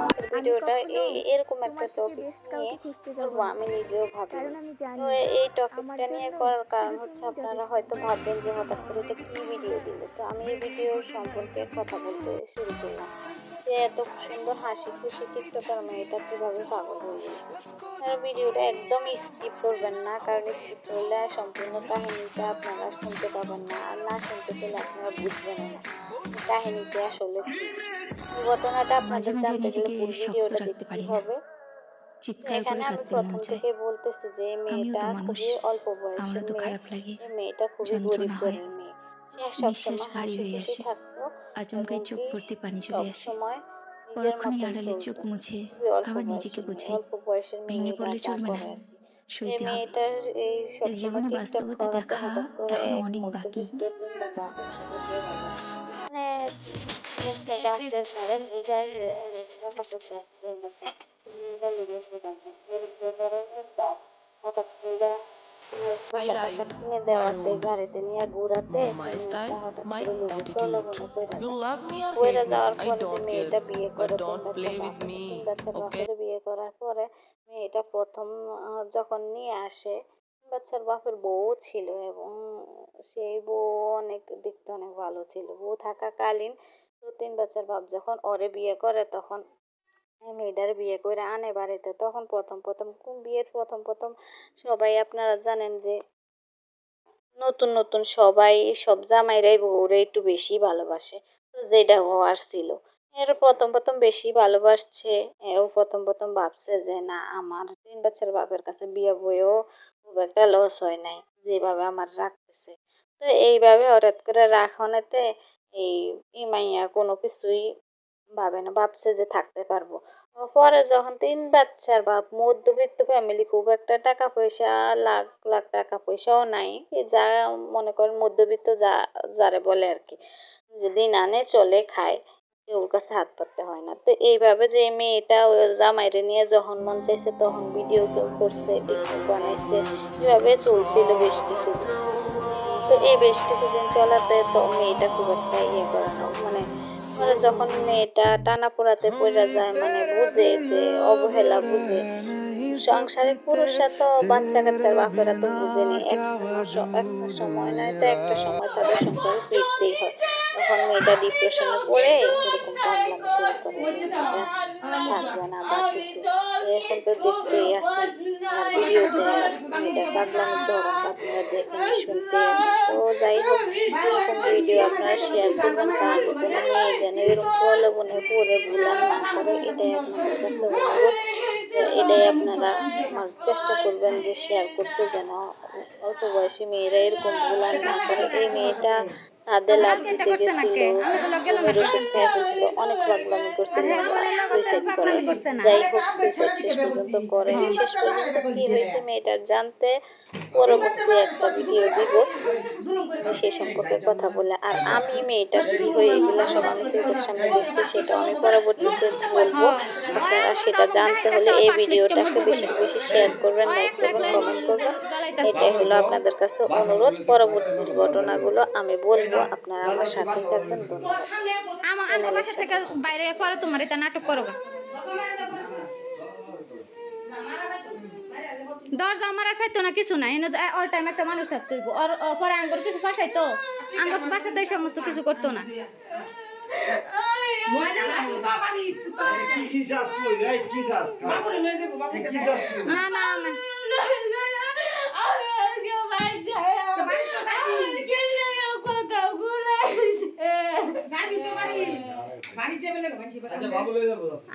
আজকের আমি ভিডিওটা কখনো এরকম একটা তোমার থেকে টপিক বেস্ট নিয়ে কাউকে খুঁজতে যাব করবো, না, আমি নিজেও কারণ ভাবিনি। আমি তো জানি এই আমার টপিকটা নিয়ে জন্য করার কারণ শুধু হচ্ছে তুমিই আপনারা যথেষ্ট। হয়তো ভাববেন যে হঠাৎ করে এটা কি ভিডিও দিল। তো আমি এই ভিডিও সম্পর্কে কথা বলতে শুরু করলাম যে এত সুন্দর হাসি খুশি টিকটকার মেয়েটা কিভাবে পাগল হয়ে গেল। আর ভিডিওটা একদম স্কিপ করবেন না, কারণ স্কিপ করলে সম্পূর্ণ কাহিনীটা আপনারা শুনতে পাবেন না, আর না শুনতে পেলে আপনারা বুঝবেনও না কাহিনীতে আসলে কি। তো ঘটনাটা মাঝে, আপনাদের মাঝে জানতে গেলে নিজেকে ফুল শক্ত ভিডিওটা রাখতে দেখতেই পারি না। হবে। তো চিৎকার করে এখানে আমি কাঁদতে মন প্রথম চায়। থেকে বলতেছি যে এই আমিও মেয়েটা তো মানুষ। খুবই অল্প আমারও বয়সের তো মেয়ে। খারাপ লাগে। এই মেয়েটা খুবই গরিব যন্ত্রণা হয়। ঘরের মেয়ে। সে নিঃশ্বাস সবসময় ভারী হাসি হয়ে খুশি আসে। থাকতো এবং আচমকাই চোখ কি ভর্তি পানি চলে আসে। সবসময় নিজের পরক্ষণেই মতন আড়ালে চোখ চলতো। মুছে খুবই অল্প আবার নিজেকে বয়সের মেয়ে, বোঝাই, অল্প বয়সের ভেঙে মেয়েরা পড়লে যা চলবে না, করে আর কি। এই সইতে হবে। মেয়েটার এই এই সবসময় জীবনে টিকটক বাস্তবতা করাতে দেখা হঠাৎ করে এখনো এক অনেক বাকি। মধ্যবিত্ত মানে I পোশাক like আশাক কিনে my দেওয়াতে rules, গাড়িতে নিয়ে ঘোরাতে my মেয়েটা style, হঠাৎ my করে লোভে attitude. প্রলোভনে পড়ে You যায়। love me or পড়ে hate me, যাওয়ার I পরে যে don't care, মেয়েটা বিয়ে but করে তিন don't বাচ্চার play বাপ with হলো। তিন me, বাচ্চার okay? বাপের বিয়ে করার পরে মেয়েটা প্রথম যখন নিয়ে আসে, বাচ্চার বাপের বউ ছিল এবং সেই বউ অনেক দেখতে অনেক ভালো ছিল। বউ থাকাকালীন তো তিন বাচ্চার বাপ যখন ওরে বিয়ে করে তখন এই মেয়েটার বিয়ে করে আনে বাড়িতে। তখন প্রথম বিয়ের প্রথম সবাই আপনারা জানেন যে নতুন সবাই সব জামাইরাই বউরে একটু বেশি ভালোবাসে। তো যেটা হওয়ার ছিল। এর প্রথম বেশি ভালোবাসছে। ও প্রথম ভাবছে যে না আমার ৩ বাচ্চার বাপের কাছে বিয়ে বইয়েও খুব একটা লস হয় নাই। যেভাবে আমার রাখতেছে। তো এইভাবে হঠাৎ করে রাখনেতে এই মাইয়া কোনো কিছুই ভাবে না। ভাবছে যে থাকতে পারবো। পরে যখন ৩ বাচ্চার বাপ মধ্যবিত্ত ফ্যামিলি, খুব একটা টাকা পয়সা লাখ টাকা পয়সাও নাই। যা মনে করেন মধ্যবিত্ত যারে বলে আরকি। যে দিন আনে চলে খায়। কেউর কাছে হাত পাততে হয় না। তো এইভাবে যে এই মেয়েটা জামাইরে নিয়ে যখন মন চাইছে তখন ভিডিও করছে, টিকটক বানাইছে। এভাবে চলছিল বেশ কিছুদিন। তো এই বেশ কিছুদিন চলাতে তো মেয়েটা খুব একটা ইয়ে করে না। মানে পরে যখন মেয়েটা টানাপোড়াতে পইড়া যায়, মানে বুঝে যে অবহেলা বুঝে। সংসারিক পুরুষরা তো বাচ্চা-কাচ্চার বাপেরা তো বুঝেনি। একটা সময় নয় তো একটা সময় তাদের সংসারে ফিরতেই হয়। তখন মেয়েটা ডিপ্রেশনে পড়ে এরকম পাগলামি শুরু করে যে মেয়েটা থাকবে না বা কিছু। এখন তো দেখতেই আছেন আর ভিডিওতে মেয়েটার পাগলামির ধরনটা আপনারা দেখেন শুনতেই আছেন। তো যাই হোক, এরকম ভিডিও আপনারা শেয়ার করবেন, কারণ কোনো মেয়ে যেন এরকম প্রলোভনে পড়ে ভুল না করে, এটাই আপনাদের কাছে অনুরোধ। এটাই আপনারা আমার চেষ্টা করবেন যে শেয়ার করতে, যেন অল্প বয়সী মেয়েরা এরকম ভুল না করে। এই মেয়েটা ছাদে লাফ দিতে গেছিল, ঘুমের ওষুধ খেয়ে ফেলছিল, অনেক পাগলামি করছিল, সুইসাইড করে। যাই হোক, সুইসাইড শেষ পর্যন্ত করেনি। শেষ পর্যন্ত কি হয়েছে মেয়েটার জানতে পরবর্তী একটা ভিডিও দিব, আমি সেই সম্পর্কে কথা বলে। আর আমি মেয়েটার কি হয়ে এগুলো সব আমি চোখের সামনে দেখছি, সেটা আমি পরবর্তীতে বলবো। আপনারা সেটা জানতে হলে এই ভিডিওটাকে বেশি শেয়ার করবেন, লাইক করবেন, কমেন্ট করবেন। এটাই হলো আপনাদের কাছে অনুরোধ। পরবর্তী ঘটনাগুলো আমি বলবো, আপনারা আমার সাথেই থাকবেন। ধন্যবাদ। চ্যানেলের সাথে বাইরে পরে তোমার এটা নাটক করো। দরজা আমার আর পাইতো না, কিছু নাই। অল টাইম একটা মানুষ থাকতে হইব। আর পরে আঙ্গুর কিছু ফাঁসাইতো, আঙ্গুর ফাঁসাতে সমস্ত কিছু করতো না। না না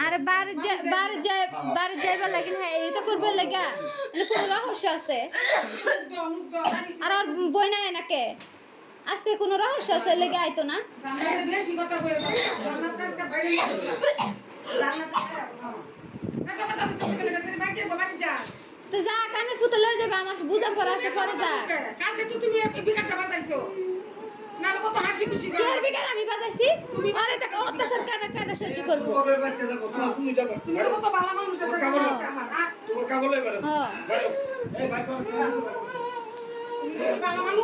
আর বাড়ি যাইবা লাগি না, এটা করবার লাগা কোনো রহস্য আছে। আর ওর বই নাই নাকি আজকে কোনো রহস্য আছে, লেগে আইতো না। তো যা কানের পুতুল লয়ে যাবে, আমার বুঝা পড়া আছে, পরে যা। কালকে তো তুমি বিকারটা বাজাইছো না, কত হাসি খুশি করে কি বিকার আমি বাজাইছি। তুমি আরে তা অত্যাচার কাটা সহ্য করব। তুমি কত ভালো মানুষ আছে আমার। তোমার কাবলে বেরো। হ্যাঁ এই ভাই